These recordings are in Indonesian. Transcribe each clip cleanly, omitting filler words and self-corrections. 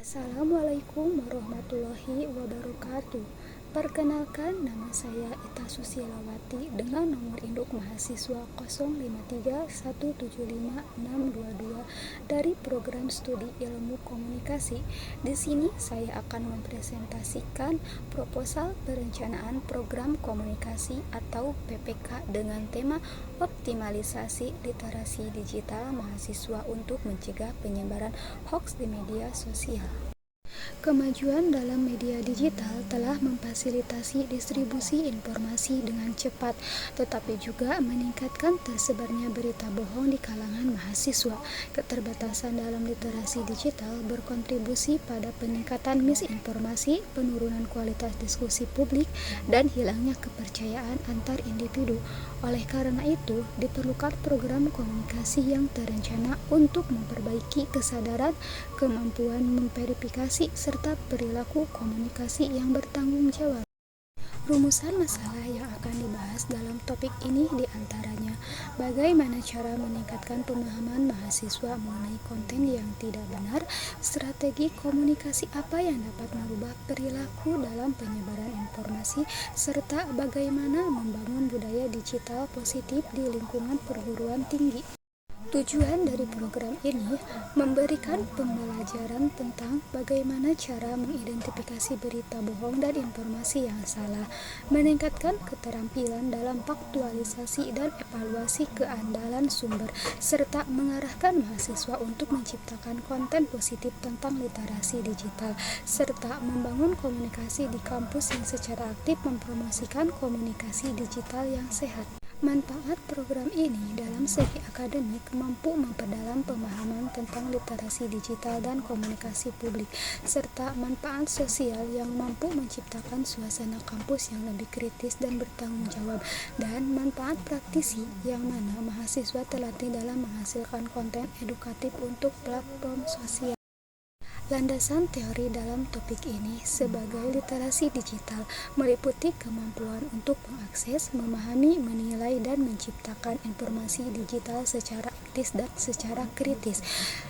Assalamualaikum warahmatullahi wabarakatuh. Perkenalkan, nama saya Ita Susilawati dengan nomor induk mahasiswa 0531756622 dari program studi Ilmu Komunikasi. Di sini saya akan mempresentasikan proposal perencanaan program komunikasi atau PPK dengan tema optimalisasi literasi digital mahasiswa untuk mencegah penyebaran hoaks di media sosial. Kemajuan dalam media digital telah memfasilitasi distribusi informasi dengan cepat, tetapi juga meningkatkan tersebarnya berita bohong di kalangan mahasiswa. Keterbatasan dalam literasi digital berkontribusi pada peningkatan misinformasi, penurunan kualitas diskusi publik, dan hilangnya kepercayaan antar individu. Oleh karena itu, diperlukan program komunikasi yang terencana untuk memperbaiki kesadaran, kemampuan memverifikasi, serta perilaku komunikasi yang bertanggung jawab. Rumusan masalah yang akan dibahas dalam topik ini diantaranya bagaimana cara meningkatkan pemahaman mahasiswa mengenai konten yang tidak benar, strategi komunikasi apa yang dapat merubah perilaku dalam penyebaran informasi, serta bagaimana membangun budaya digital positif di lingkungan perguruan tinggi. Tujuan dari program ini memberikan pembelajaran tentang bagaimana cara mengidentifikasi berita bohong dan informasi yang salah, meningkatkan keterampilan dalam faktualisasi dan evaluasi keandalan sumber, serta mengarahkan mahasiswa untuk menciptakan konten positif tentang literasi digital, serta membangun komunikasi di kampus yang secara aktif mempromosikan komunikasi digital yang sehat. Manfaat program ini dalam segi akademik mampu memperdalam pemahaman tentang literasi digital dan komunikasi publik, serta manfaat sosial yang mampu menciptakan suasana kampus yang lebih kritis dan bertanggung jawab, dan manfaat praktisi yang mana mahasiswa terlatih dalam menghasilkan konten edukatif untuk platform sosial. Landasan teori dalam topik ini sebagai literasi digital meliputi kemampuan untuk mengakses, memahami, menilai, dan menciptakan informasi digital secara etis dan secara kritis,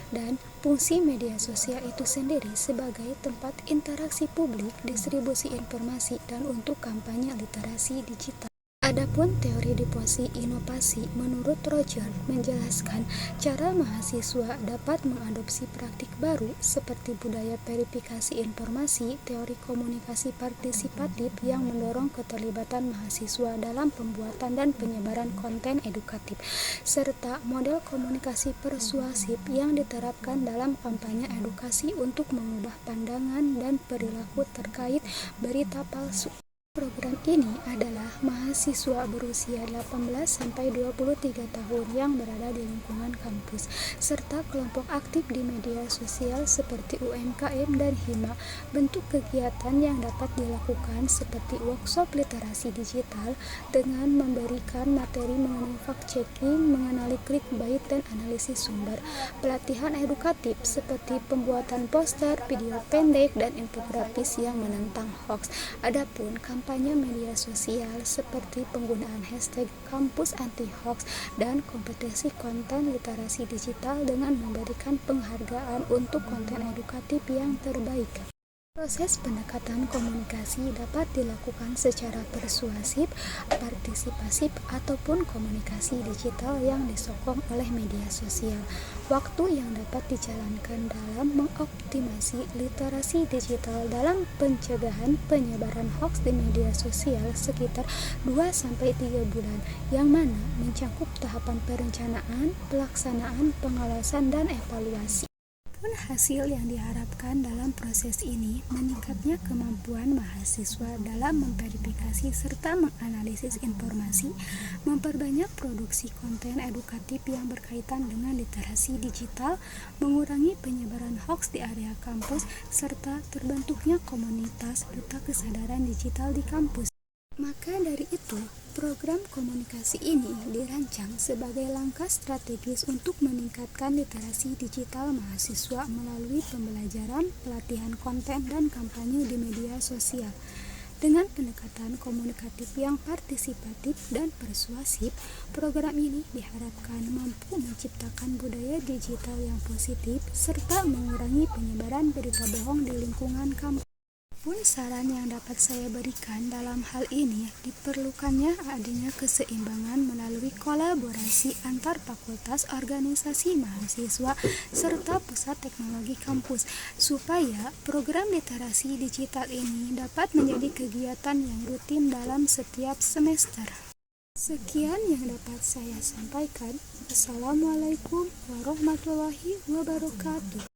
dan fungsi media sosial itu sendiri sebagai tempat interaksi publik, distribusi informasi, dan untuk kampanye literasi digital. Adapun teori difusi inovasi menurut Roger menjelaskan cara mahasiswa dapat mengadopsi praktik baru seperti budaya verifikasi informasi, teori komunikasi partisipatif yang mendorong keterlibatan mahasiswa dalam pembuatan dan penyebaran konten edukatif, serta model komunikasi persuasif yang diterapkan dalam kampanye edukasi untuk mengubah pandangan dan perilaku terkait berita palsu. Program ini adalah mahasiswa berusia 18-23 tahun yang berada di lingkungan kampus, serta kelompok aktif di media sosial seperti UMKM dan Hima. Bentuk kegiatan yang dapat dilakukan seperti workshop literasi digital dengan memberikan materi mengenai fact-checking, mengenali clickbait dan analisis sumber, pelatihan edukatif seperti pembuatan poster, video pendek, dan infografis yang menentang hoax. Adapun kampanye media sosial seperti penggunaan hashtag kampus anti hoax dan kompetisi konten literasi digital dengan memberikan penghargaan untuk konten edukatif yang terbaik. Proses pendekatan komunikasi dapat dilakukan secara persuasif, partisipasif, ataupun komunikasi digital yang disokong oleh media sosial. Waktu yang dapat dijalankan dalam mengoptimasi literasi digital dalam pencegahan penyebaran hoaks di media sosial sekitar 2-3 bulan, yang mana mencakup tahapan perencanaan, pelaksanaan, pengawasan, dan evaluasi. Hasil yang diharapkan dalam proses ini meningkatnya kemampuan mahasiswa dalam memverifikasi serta menganalisis informasi, memperbanyak produksi konten edukatif yang berkaitan dengan literasi digital, mengurangi penyebaran hoaks di area kampus, serta terbentuknya komunitas duta kesadaran digital di kampus. Maka dari itu, program komunikasi ini dirancang sebagai langkah strategis untuk meningkatkan literasi digital mahasiswa melalui pembelajaran, pelatihan konten, dan kampanye di media sosial. Dengan pendekatan komunikatif yang partisipatif dan persuasif, program ini diharapkan mampu menciptakan budaya digital yang positif serta mengurangi penyebaran berita bohong di lingkungan kampus. Pun saran yang dapat saya berikan dalam hal ini, diperlukannya adanya keseimbangan melalui kolaborasi antar fakultas, organisasi mahasiswa, serta pusat teknologi kampus, supaya program literasi digital ini dapat menjadi kegiatan yang rutin dalam setiap semester. Sekian yang dapat saya sampaikan. Assalamualaikum warahmatullahi wabarakatuh.